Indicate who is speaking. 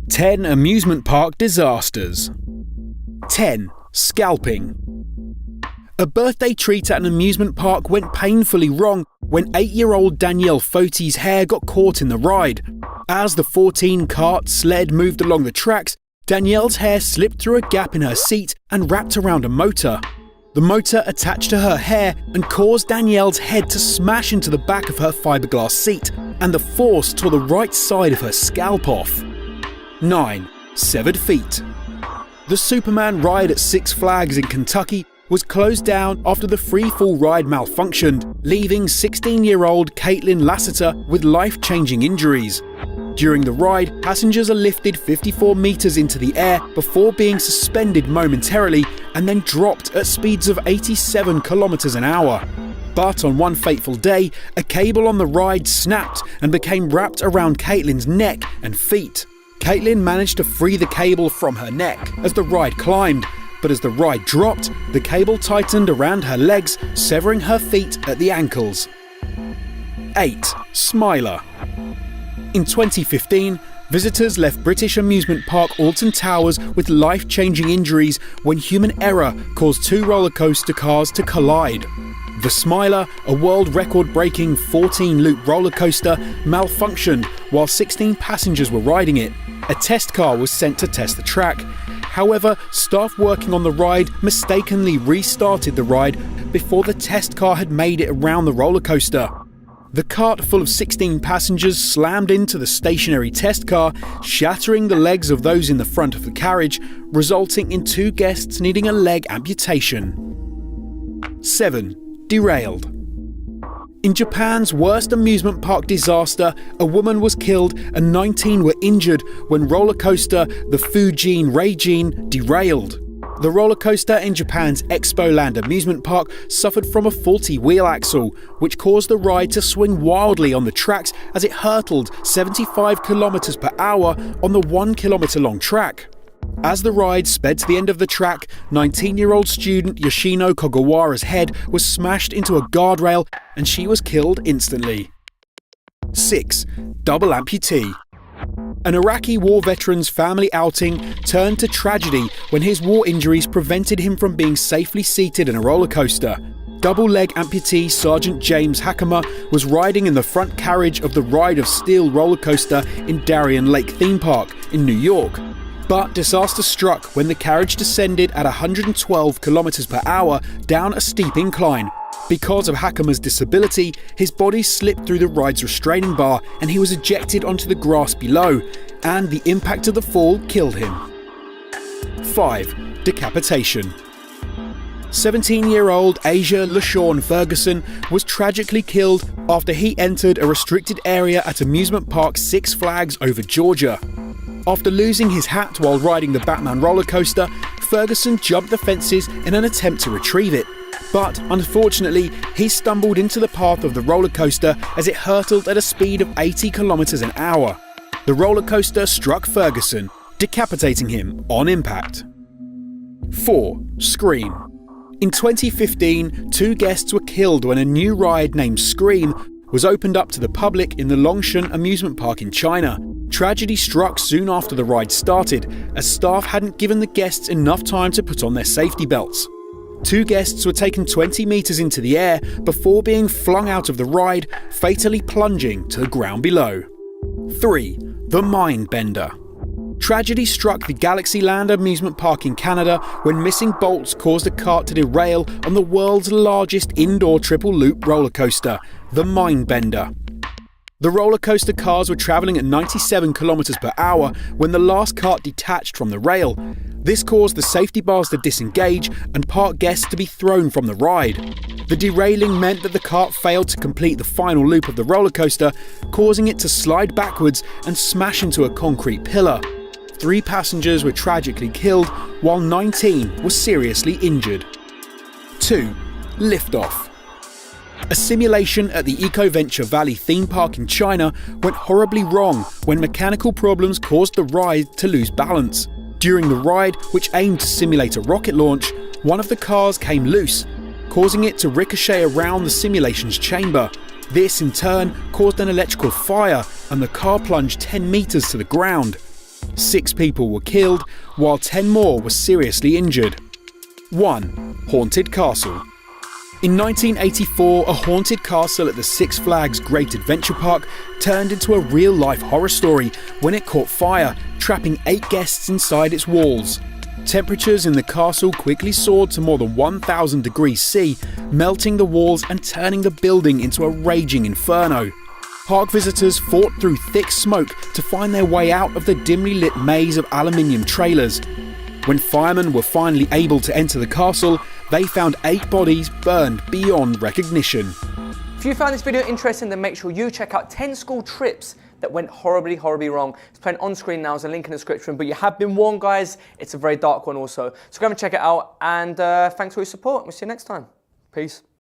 Speaker 1: 10 amusement park disasters. 10. Scalping. A birthday treat at an amusement park went painfully wrong when 8-year-old Danielle Foti's hair got caught in the ride. As the 14-cart sled moved along the tracks, Danielle's hair slipped through a gap in her seat and wrapped around a motor. The motor attached to her hair and caused Danielle's head to smash into the back of her fiberglass seat, and the force tore the right side of her scalp off. 9. Severed feet. The Superman ride at Six Flags in Kentucky was closed down after the free-fall ride malfunctioned, leaving 16-year-old Caitlin Lassiter with life-changing injuries. During the ride, passengers are lifted 54 meters into the air before being suspended momentarily and then dropped at speeds of 87 kilometers an hour. But on one fateful day, a cable on the ride snapped and became wrapped around Caitlin's neck and feet. Caitlin managed to free the cable from her neck as the ride climbed, but as the ride dropped, the cable tightened around her legs, severing her feet at the ankles. 8. Smiler. In 2015, visitors left British amusement park Alton Towers with life-changing injuries when human error caused 2 roller coaster cars to collide. The Smiler, a world record-breaking 14-loop roller coaster, malfunctioned while 16 passengers were riding it. A test car was sent to test the track. However, staff working on the ride mistakenly restarted the ride before the test car had made it around the roller coaster. The cart full of 16 passengers slammed into the stationary test car, shattering the legs of those in the front of the carriage, resulting in 2 guests needing a leg amputation. 7. Derailed. In Japan's worst amusement park disaster, a woman was killed and 19 were injured when roller coaster the Fujin Reijin derailed. The roller coaster in Japan's Expo Land amusement park suffered from a faulty wheel axle, which caused the ride to swing wildly on the tracks as it hurtled 75 kilometers per hour on the 1 kilometer long track. As the ride sped to the end of the track, 19-year-old student Yoshino Kogawara's head was smashed into a guardrail and she was killed instantly. 6. Double amputee. An Iraqi war veteran's family outing turned to tragedy when his war injuries prevented him from being safely seated in a roller coaster. Double-leg amputee Sergeant James Hakama was riding in the front carriage of the Ride of Steel roller coaster in Darien Lake Theme Park in New York. But disaster struck when the carriage descended at 112 kilometers per hour down a steep incline. Because of Hakama's disability, his body slipped through the ride's restraining bar and he was ejected onto the grass below, and the impact of the fall killed him. 5. Decapitation. 17-year-old Asia LaShawn Ferguson was tragically killed after he entered a restricted area at amusement park Six Flags over Georgia. After losing his hat while riding the Batman roller coaster, Ferguson jumped the fences in an attempt to retrieve it. But unfortunately, he stumbled into the path of the roller coaster as it hurtled at a speed of 80 kilometers an hour. The roller coaster struck Ferguson, decapitating him on impact. 4. Scream. In 2015, 2 guests were killed when a new ride named Scream was opened up to the public in the Longshan amusement park in China. Tragedy struck soon after the ride started, as staff hadn't given the guests enough time to put on their safety belts. 2 guests were taken 20 meters into the air before being flung out of the ride, fatally plunging to the ground below. 3. The Mind Bender. Tragedy struck the Galaxyland amusement park in Canada when missing bolts caused a cart to derail on the world's largest indoor triple-loop roller coaster, the Mind Bender. The roller coaster cars were travelling at 97 kilometers per hour when the last cart detached from the rail. This caused the safety bars to disengage and park guests to be thrown from the ride. The derailing meant that the cart failed to complete the final loop of the roller coaster, causing it to slide backwards and smash into a concrete pillar. 3 passengers were tragically killed, while 19 were seriously injured. 2. Liftoff. A simulation at the EcoVenture Valley theme park in China went horribly wrong when mechanical problems caused the ride to lose balance. During the ride, which aimed to simulate a rocket launch, one of the cars came loose, causing it to ricochet around the simulation's chamber. This in turn caused an electrical fire and the car plunged 10 meters to the ground. 6 people were killed, while 10 more were seriously injured. 1. Haunted Castle. In 1984, a haunted castle at the Six Flags Great Adventure Park turned into a real-life horror story when it caught fire, trapping 8 guests inside its walls. Temperatures in the castle quickly soared to more than 1,000 degrees C, melting the walls and turning the building into a raging inferno. Park visitors fought through thick smoke to find their way out of the dimly lit maze of aluminium trailers. When firemen were finally able to enter the castle, they found 8 bodies burned beyond recognition.
Speaker 2: If you found this video interesting, then make sure you check out 10 school trips that went horribly wrong. It's playing on screen now, there's a link in the description, but you have been warned, guys. It's a very dark one also. So go and check it out, and thanks for your support. We'll see you next time. Peace.